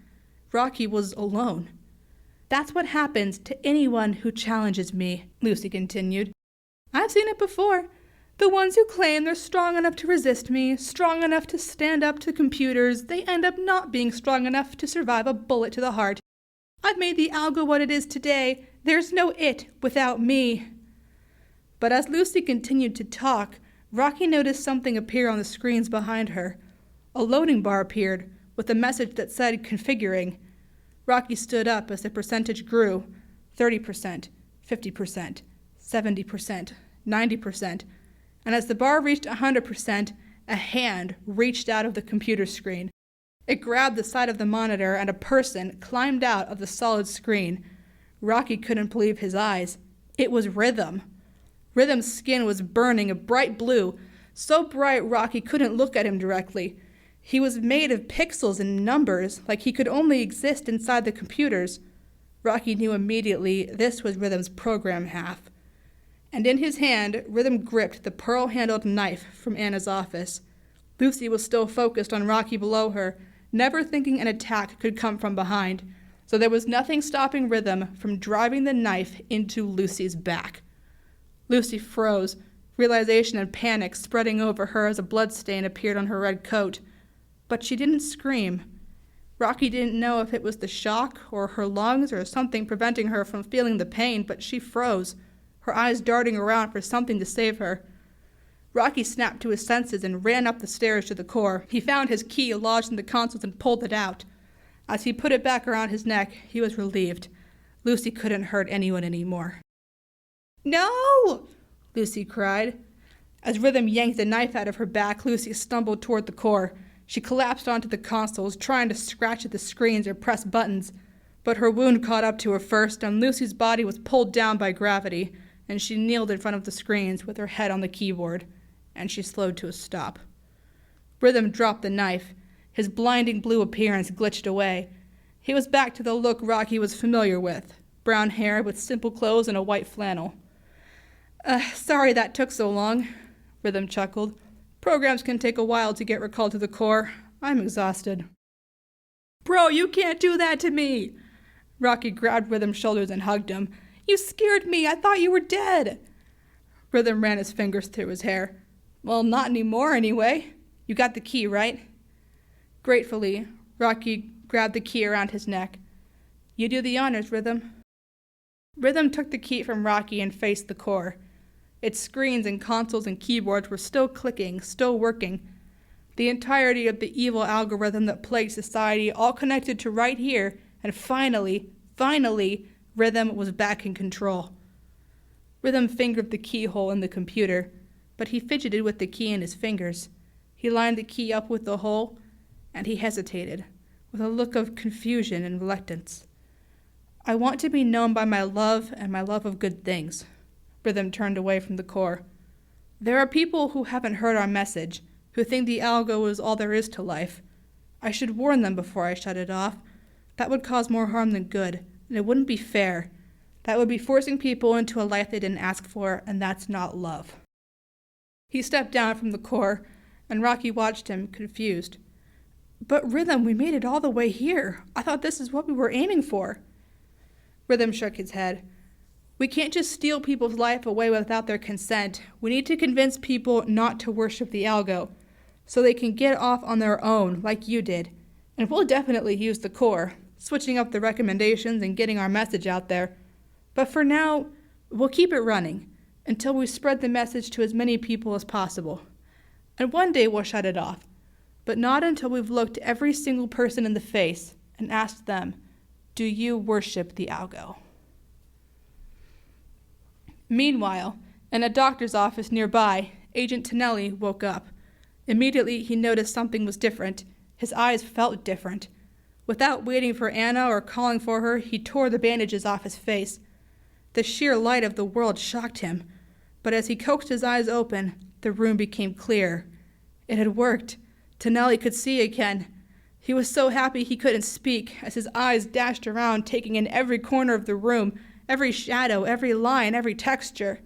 A: Rocky was alone. That's what happens to anyone who challenges me, Luci continued. I've seen it before. The ones who claim they're strong enough to resist me, strong enough to stand up to computers, they end up not being strong enough to survive a bullet to the heart. I've made the Algo what it is today. There's no it without me. But as Luci continued to talk, Rocky noticed something appear on the screens behind her. A loading bar appeared, with a message that said configuring. Rocky stood up as the percentage grew. 30%, 50%, 70%, 90%. And as the bar reached 100%, a hand reached out of the computer screen. It grabbed the side of the monitor and a person climbed out of the solid screen. Rocky couldn't believe his eyes. It was Rithm. Rhythm's skin was burning a bright blue, so bright Rocky couldn't look at him directly. He was made of pixels and numbers, like he could only exist inside the computers. Rocky knew immediately this was Rhythm's program half. And in his hand, Rithm gripped the pearl-handled knife from Anna's office. Luci was still focused on Rocky below her, never thinking an attack could come from behind, so there was nothing stopping Rithm from driving the knife into Luci's back. Luci froze, realization and panic spreading over her as a bloodstain appeared on her red coat. But she didn't scream. Rocky didn't know if it was the shock or her lungs or something preventing her from feeling the pain, but she froze, her eyes darting around for something to save her. Rocky snapped to his senses and ran up the stairs to the core. He found his key lodged in the consoles and pulled it out. As he put it back around his neck, he was relieved. Luci couldn't hurt anyone anymore. No! Luci cried. As Rithm yanked the knife out of her back, Luci stumbled toward the core. She collapsed onto the consoles, trying to scratch at the screens or press buttons. But her wound caught up to her first, and Lucy's body was pulled down by gravity, and she kneeled in front of the screens with her head on the keyboard, and she slowed to a stop. Rithm dropped the knife. His blinding blue appearance glitched away. He was back to the look Rocky was familiar with, brown hair with simple clothes and a white flannel. Sorry that took so long, Rithm chuckled. Programs can take a while to get recalled to the core. I'm exhausted. Bro, you can't do that to me! Rocky grabbed Rhythm's shoulders and hugged him. You scared me! I thought you were dead! Rithm ran his fingers through his hair. Well, not anymore anyway. You got the key, right? Gratefully, Rocky grabbed the key around his neck. You do the honors, Rithm. Rithm took the key from Rocky and faced the core. Its screens and consoles and keyboards were still clicking, still working. The entirety of the evil algorithm that plagued society all connected to right here, and finally, Rithm was back in control. Rithm fingered the keyhole in the computer, but he fidgeted with the key in his fingers. He lined the key up with the hole, and he hesitated, with a look of confusion and reluctance. I want to be known by my love and my love of good things. Rithm turned away from the core. There are people who haven't heard our message, who think the algo is all there is to life. I should warn them before I shut it off. That would cause more harm than good, and it wouldn't be fair. That would be forcing people into a life they didn't ask for, and that's not love. He stepped down from the core, and Rocky watched him, confused. But Rithm, we made it all the way here. I thought this is what we were aiming for. Rithm shook his head. We can't just steal people's life away without their consent. We need to convince people not to worship the algo, so they can get off on their own, like you did. And we'll definitely use the core, switching up the recommendations and getting our message out there. But for now, we'll keep it running, until we spread the message to as many people as possible. And one day we'll shut it off, but not until we've looked every single person in the face and asked them, do you worship the algo? Meanwhile, in a doctor's office nearby, Agent Taneli woke up. Immediately, he noticed something was different. His eyes felt different. Without waiting for Anna or calling for her, he tore the bandages off his face. The sheer light of the world shocked him, but as he coaxed his eyes open, the room became clear. It had worked. Taneli could see again. He was so happy he couldn't speak as his eyes dashed around, taking in every corner of the room, every shadow, every line, every texture.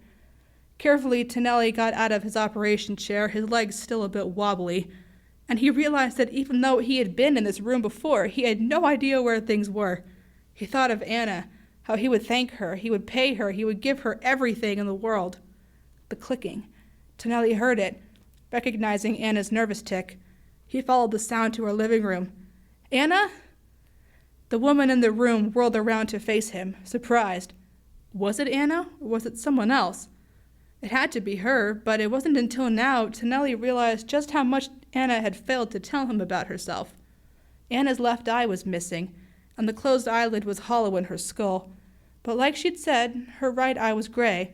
A: Carefully, Taneli got out of his operation chair, his legs still a bit wobbly, and he realized that even though he had been in this room before, he had no idea where things were. He thought of Anna, how he would thank her, he would pay her, he would give her everything in the world. The clicking. Taneli heard it, recognizing Anna's nervous tick. He followed the sound to her living room. Anna? The woman in the room whirled around to face him, surprised. Was it Anna, or was it someone else? It had to be her, but it wasn't until now Taneli realized just how much Anna had failed to tell him about herself. Anna's left eye was missing, and the closed eyelid was hollow in her skull. But like she'd said, her right eye was gray,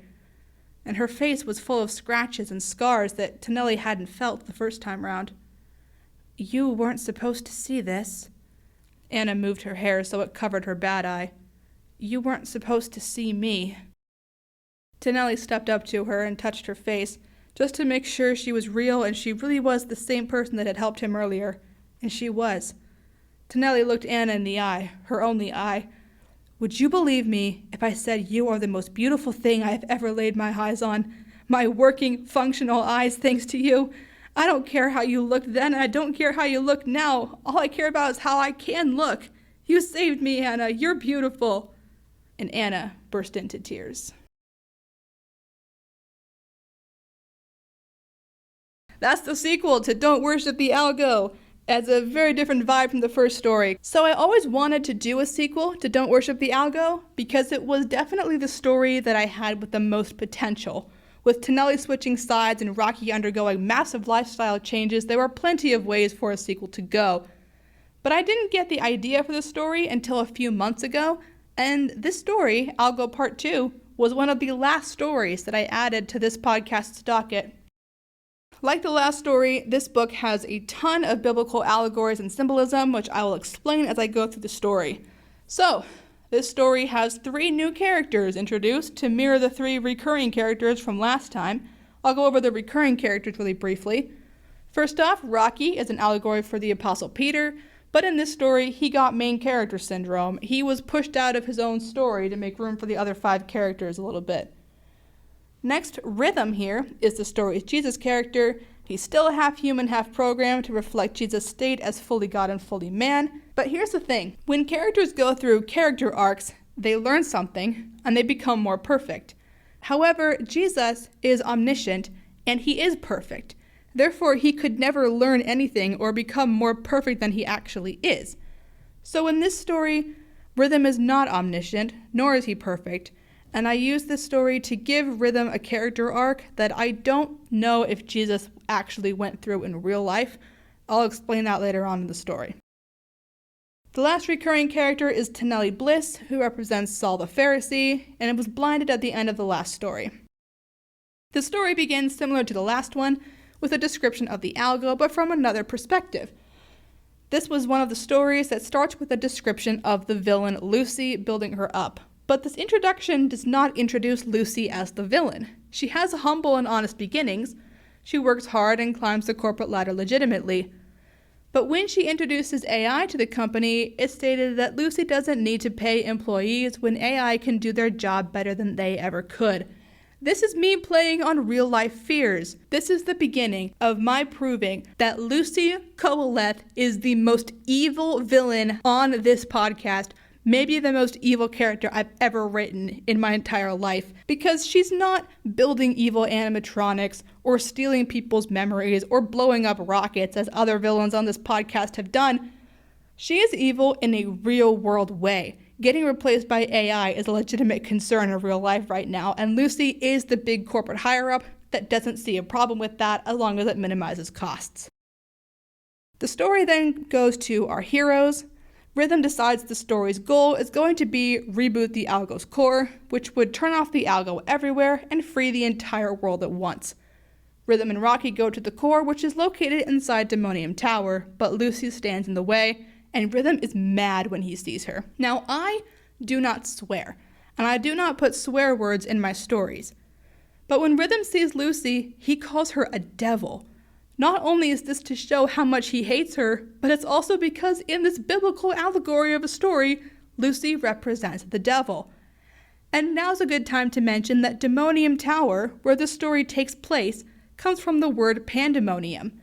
A: and her face was full of scratches and scars that Taneli hadn't felt the first time round. You weren't supposed to see this. Anna moved her hair so it covered her bad eye. You weren't supposed to see me. Taneli stepped up to her and touched her face, just to make sure she was real and she really was the same person that had helped him earlier. And she was. Taneli looked Anna in the eye, her only eye. Would you believe me if I said you are the most beautiful thing I have ever laid my eyes on? My working, functional eyes, thanks to you. I don't care how you looked then, and I don't care how you look now. All I care about is how I can look. You saved me, Anna. You're beautiful. And Anna burst into tears. That's the sequel to Don't Worship the Algo. It's a very different vibe from the first story. So I always wanted to do a sequel to Don't Worship the Algo because it was definitely the story that I had with the most potential. With Taneli switching sides and Rocky undergoing massive lifestyle changes, there were plenty of ways for a sequel to go. But I didn't get the idea for the story until a few months ago, and this story, Algo Part 2, was one of the last stories that I added to this podcast's docket. Like the last story, this book has a ton of biblical allegories and symbolism, which I will explain as I go through the story. So, this story has 3 new characters introduced to mirror the 3 recurring characters from last time. I'll go over the recurring characters really briefly. First off, Rocky is an allegory for the Apostle Peter, but in this story, he got main character syndrome. He was pushed out of his own story to make room for the other 5 characters a little bit. Next, Rithm here is the story's Jesus character. He's still half human, half programmed to reflect Jesus' state as fully God and fully man. But here's the thing. When characters go through character arcs, they learn something and they become more perfect. However, Jesus is omniscient and he is perfect. Therefore, he could never learn anything or become more perfect than he actually is. So in this story, Rithm is not omniscient, nor is he perfect. And I use this story to give Rithm a character arc that I don't know if Jesus actually went through in real life. I'll explain that later on in the story. The last recurring character is Taneli Bliss, who represents Saul the Pharisee, and it was blinded at the end of the last story. The story begins similar to the last one, with a description of the Algo, but from another perspective. This was one of the stories that starts with a description of the villain Luci, building her up. But this introduction does not introduce Luci as the villain. She has humble and honest beginnings. She works hard and climbs the corporate ladder legitimately. But when she introduces AI to the company, it's stated that Luci doesn't need to pay employees when AI can do their job better than they ever could. This is me playing on real-life fears. This is the beginning of my proving that Luci Coaleth is the most evil villain on this podcast, maybe the most evil character I've ever written in my entire life, because she's not building evil animatronics or stealing people's memories or blowing up rockets as other villains on this podcast have done. She is evil in a real-world way. Getting replaced by AI is a legitimate concern in real life right now, and Luci is the big corporate higher-up that doesn't see a problem with that as long as it minimizes costs. The story then goes to our heroes. Rithm decides the story's goal is going to be reboot the Algo's core, which would turn off the Algo everywhere and free the entire world at once. Rithm and Rocky go to the core, which is located inside Demonium Tower, but Luci stands in the way, and Rithm is mad when he sees her. Now, I do not swear, and I do not put swear words in my stories. But when Rithm sees Luci, he calls her a devil. Not only is this to show how much he hates her, but it's also because in this biblical allegory of a story, Luci represents the devil. And now's a good time to mention that Demonium Tower, where the story takes place, comes from the word pandemonium.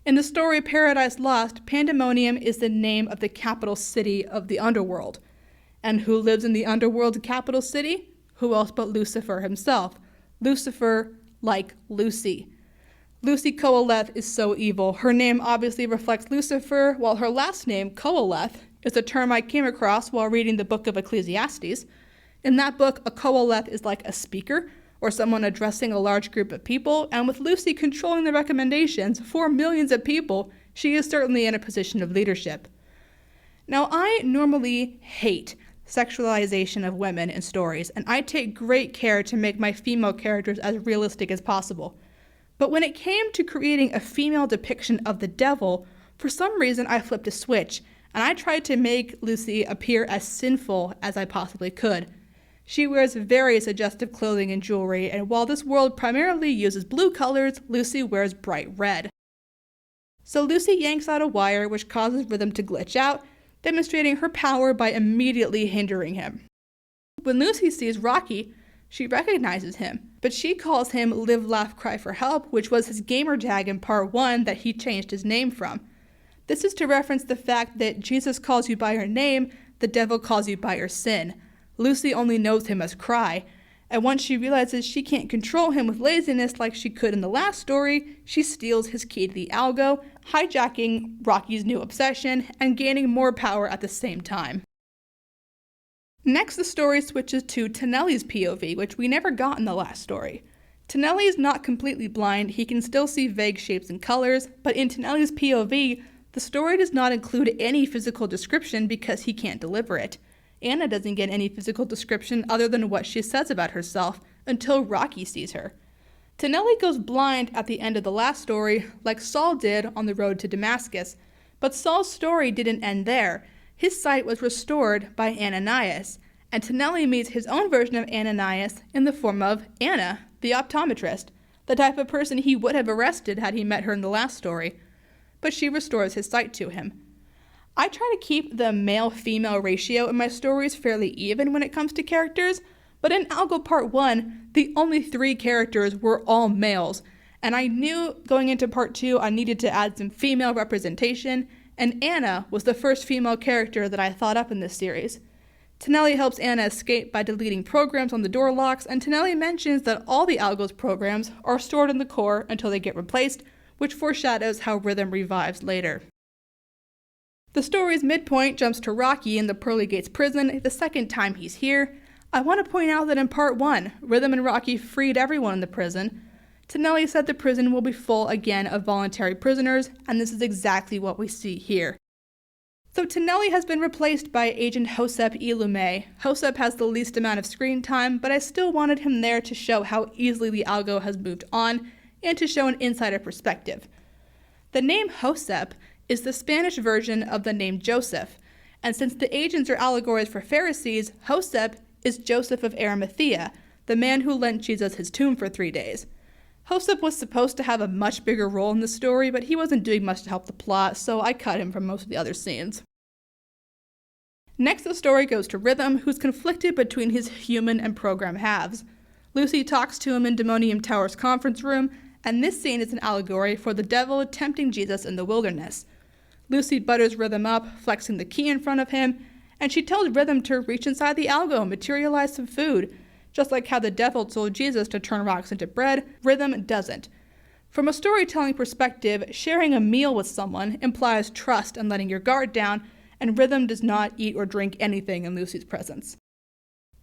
A: In the story Paradise Lost, Pandemonium is the name of the capital city of the underworld. And who lives in the underworld capital city? Who else but Lucifer himself? Lucifer, like Luci. Luci Coaleth is so evil. Her name obviously reflects Lucifer, while her last name, Coaleth, is a term I came across while reading the book of Ecclesiastes. In that book, a Coaleth is like a speaker, or someone addressing a large group of people, and with Luci controlling the recommendations for millions of people, she is certainly in a position of leadership. Now, I normally hate sexualization of women in stories, and I take great care to make my female characters as realistic as possible. But when it came to creating a female depiction of the devil, for some reason I flipped a switch, and I tried to make Luci appear as sinful as I possibly could. She wears very suggestive clothing and jewelry, and while this world primarily uses blue colors, Luci wears bright red. So Luci yanks out a wire which causes Rithm to glitch out, demonstrating her power by immediately hindering him. When Luci sees Rocky, she recognizes him, but she calls him Live, Laugh, Cry for Help, which was his gamer tag in part 1 that he changed his name from. This is to reference the fact that Jesus calls you by your name, the devil calls you by your sin. Luci only knows him as Cry, and once she realizes she can't control him with laziness like she could in the last story, she steals his key to the Algo, hijacking Rocky's new obsession and gaining more power at the same time. Next, the story switches to Taneli's POV, which we never got in the last story. Taneli is not completely blind, he can still see vague shapes and colors, but in Taneli's POV, the story does not include any physical description because he can't deliver it. Anna doesn't get any physical description other than what she says about herself until Rocky sees her. Taneli goes blind at the end of the last story, like Saul did on the road to Damascus, but Saul's story didn't end there. His sight was restored by Ananias, and Taneli meets his own version of Ananias in the form of Anna, the optometrist, the type of person he would have arrested had he met her in the last story. But she restores his sight to him. I try to keep the male-female ratio in my stories fairly even when it comes to characters, but in Algo Part 1, the only 3 characters were all males, and I knew going into Part 2 I needed to add some female representation, and Anna was the first female character that I thought up in this series. Taneli helps Anna escape by deleting programs on the door locks, and Taneli mentions that all the Algo's programs are stored in the core until they get replaced, which foreshadows how Rithm revives later. The story's midpoint jumps to Rocky in the Pearly Gates prison the second time he's here. I want to point out that in Part 1, Rithm and Rocky freed everyone in the prison. Taneli said the prison will be full again of voluntary prisoners, and this is exactly what we see here. So Taneli has been replaced by Agent Josep Ilume. Josep has the least amount of screen time, but I still wanted him there to show how easily the Algo has moved on, and to show an insider perspective. The name Josep is the Spanish version of the name Joseph, and since the agents are allegories for Pharisees, Josep is Joseph of Arimathea, the man who lent Jesus his tomb for 3 days. Josep was supposed to have a much bigger role in the story, but he wasn't doing much to help the plot, so I cut him from most of the other scenes. Next, the story goes to Rithm, who's conflicted between his human and program halves. Luci talks to him in Demonium Tower's conference room, and this scene is an allegory for the devil tempting Jesus in the wilderness. Luci butters Rithm up, flexing the key in front of him, and she tells Rithm to reach inside the Algo and materialize some food. Just like how the devil told Jesus to turn rocks into bread, Rithm doesn't. From a storytelling perspective, sharing a meal with someone implies trust and letting your guard down, and Rithm does not eat or drink anything in Luci's presence.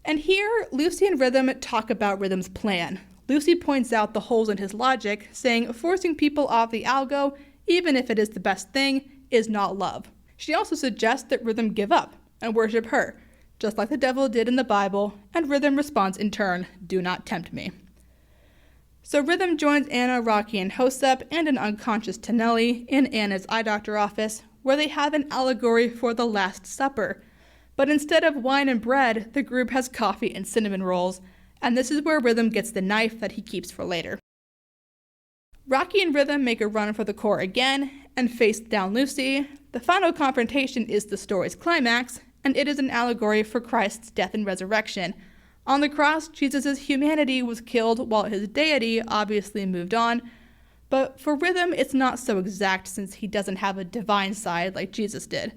A: And here, Luci and Rithm talk about Rhythm's plan. Luci points out the holes in his logic, saying forcing people off the Algo, even if it is the best thing, is not love. She also suggests that Rithm give up and worship her, just like the devil did in the Bible, and Rithm responds in turn, "Do not tempt me." So Rithm joins Anna, Rocky, and Josep, and an unconscious Taneli in Anna's eye doctor office, where they have an allegory for the Last Supper. But instead of wine and bread, the group has coffee and cinnamon rolls, and this is where Rithm gets the knife that he keeps for later. Rocky and Rithm make a run for the core again, and face down Luci. The final confrontation is the story's climax, and it is an allegory for Christ's death and resurrection. On the cross, Jesus' humanity was killed while his deity obviously moved on, but for Rithm it's not so exact since he doesn't have a divine side like Jesus did.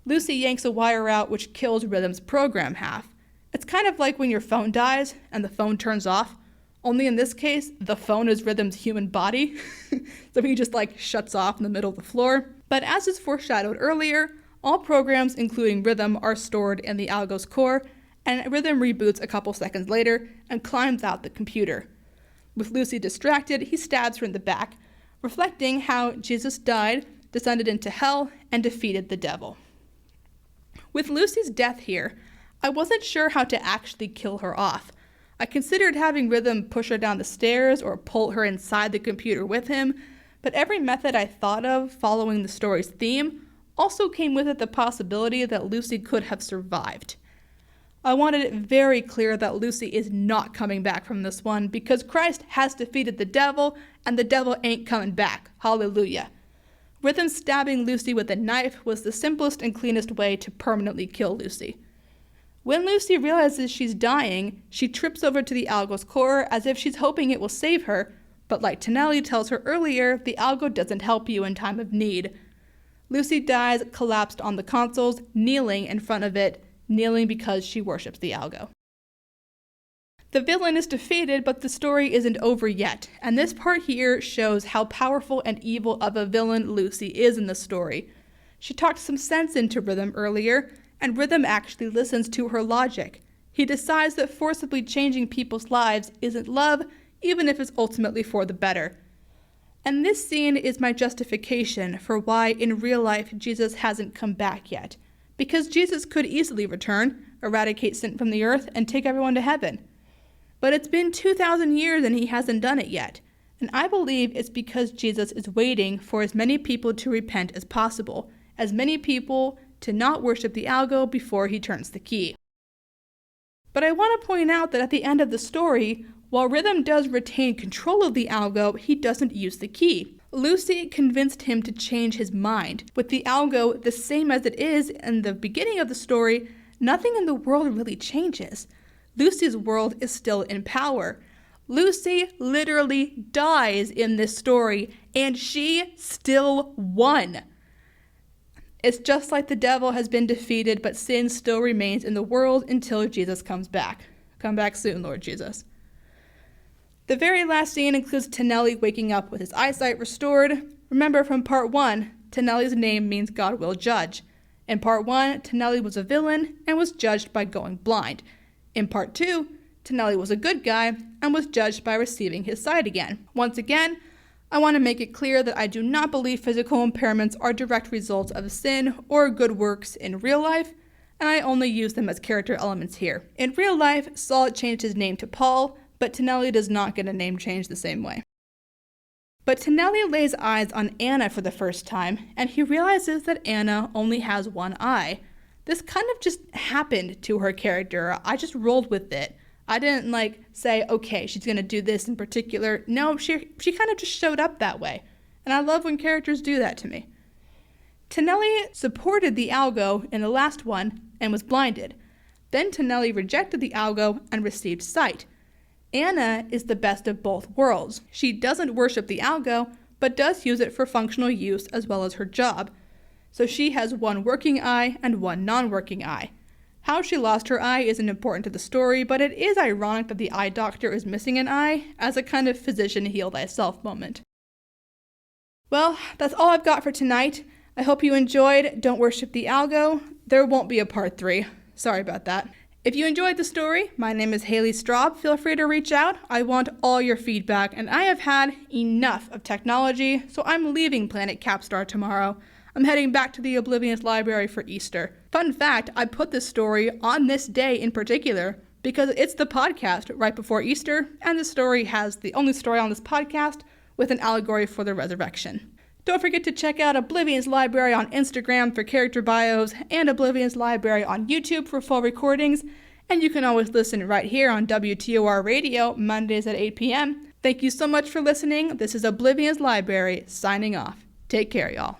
A: Luci yanks a wire out which kills Rhythm's program half. It's kind of like when your phone dies and the phone turns off, only in this case, the phone is Rhythm's human body, so he just shuts off in the middle of the floor. But as is foreshadowed earlier, all programs, including Rithm, are stored in the Algo's core, and Rithm reboots a couple seconds later and climbs out the computer. With Luci distracted, he stabs her in the back, reflecting how Jesus died, descended into hell, and defeated the devil. With Luci's death here, I wasn't sure how to actually kill her off. I considered having Rithm push her down the stairs or pull her inside the computer with him, but every method I thought of following the story's theme also came with it the possibility that Luci could have survived. I wanted it very clear that Luci is not coming back from this one because Christ has defeated the devil and the devil ain't coming back. Hallelujah. Rithm stabbing Luci with a knife was the simplest and cleanest way to permanently kill Luci. When Luci realizes she's dying, she trips over to the Algo's core as if she's hoping it will save her, but like Taneli tells her earlier, the Algo doesn't help you in time of need. Luci dies collapsed on the consoles, kneeling in front of it, kneeling because she worships the Algo. The villain is defeated, but the story isn't over yet, and this part here shows how powerful and evil of a villain Luci is in the story. She talked some sense into Rithm earlier, and Rithm actually listens to her logic. He decides that forcibly changing people's lives isn't love, even if it's ultimately for the better. And this scene is my justification for why in real life Jesus hasn't come back yet. because Jesus could easily return, eradicate sin from the earth, and take everyone to heaven. But it's been 2,000 years and he hasn't done it yet. And I believe it's because Jesus is waiting for as many people to repent as possible, as many people to not worship the Algo before he turns the key. But I want to point out that at the end of the story, while Rithm does retain control of the Algo, he doesn't use the key. Luci convinced him to change his mind. With the Algo the same as it is in the beginning of the story, nothing in the world really changes. Luci's world is still in power. Luci literally dies in this story, and she still won. It's just like the devil has been defeated, but sin still remains in the world until Jesus comes back. Come back soon, Lord Jesus. The very last scene includes Taneli waking up with his eyesight restored. Remember from part 1, Taneli's name means God will judge. In part 1, Taneli was a villain and was judged by going blind. In part 2, Taneli was a good guy and was judged by receiving his sight again. Once again, I want to make it clear that I do not believe physical impairments are direct results of sin or good works in real life, and I only use them as character elements here. In real life, Saul changed his name to Paul, but Taneli does not get a name change the same way. But Taneli lays eyes on Anna for the first time, and he realizes that Anna only has one eye. This kind of just happened to her character. I just rolled with it. I didn't say, okay, she's going to do this in particular. No, she kind of just showed up that way. And I love when characters do that to me. Taneli supported the Algo in the last one and was blinded. Then Taneli rejected the Algo and received sight. Anna is the best of both worlds. She doesn't worship the Algo, but does use it for functional use as well as her job. So she has one working eye and one non-working eye. How she lost her eye isn't important to the story, but it is ironic that the eye doctor is missing an eye as a kind of physician heal thyself moment. Well, that's all I've got for tonight. I hope you enjoyed Don't Worship the Algo. There won't be a part 3. Sorry about that. If you enjoyed the story, my name is Haley Straub. Feel free to reach out. I want all your feedback, and I have had enough of technology, so I'm leaving Planet Capstar tomorrow. I'm heading back to the Oblivion's library for Easter. Fun fact, I put this story on this day in particular because it's the podcast right before Easter, and the story has the only story on this podcast with an allegory for the resurrection. Don't forget to check out Oblivion's Library on Instagram for character bios and Oblivion's Library on YouTube for full recordings. And you can always listen right here on WTOR Radio, Mondays at 8 p.m. Thank you so much for listening. This is Oblivion's Library signing off. Take care, y'all.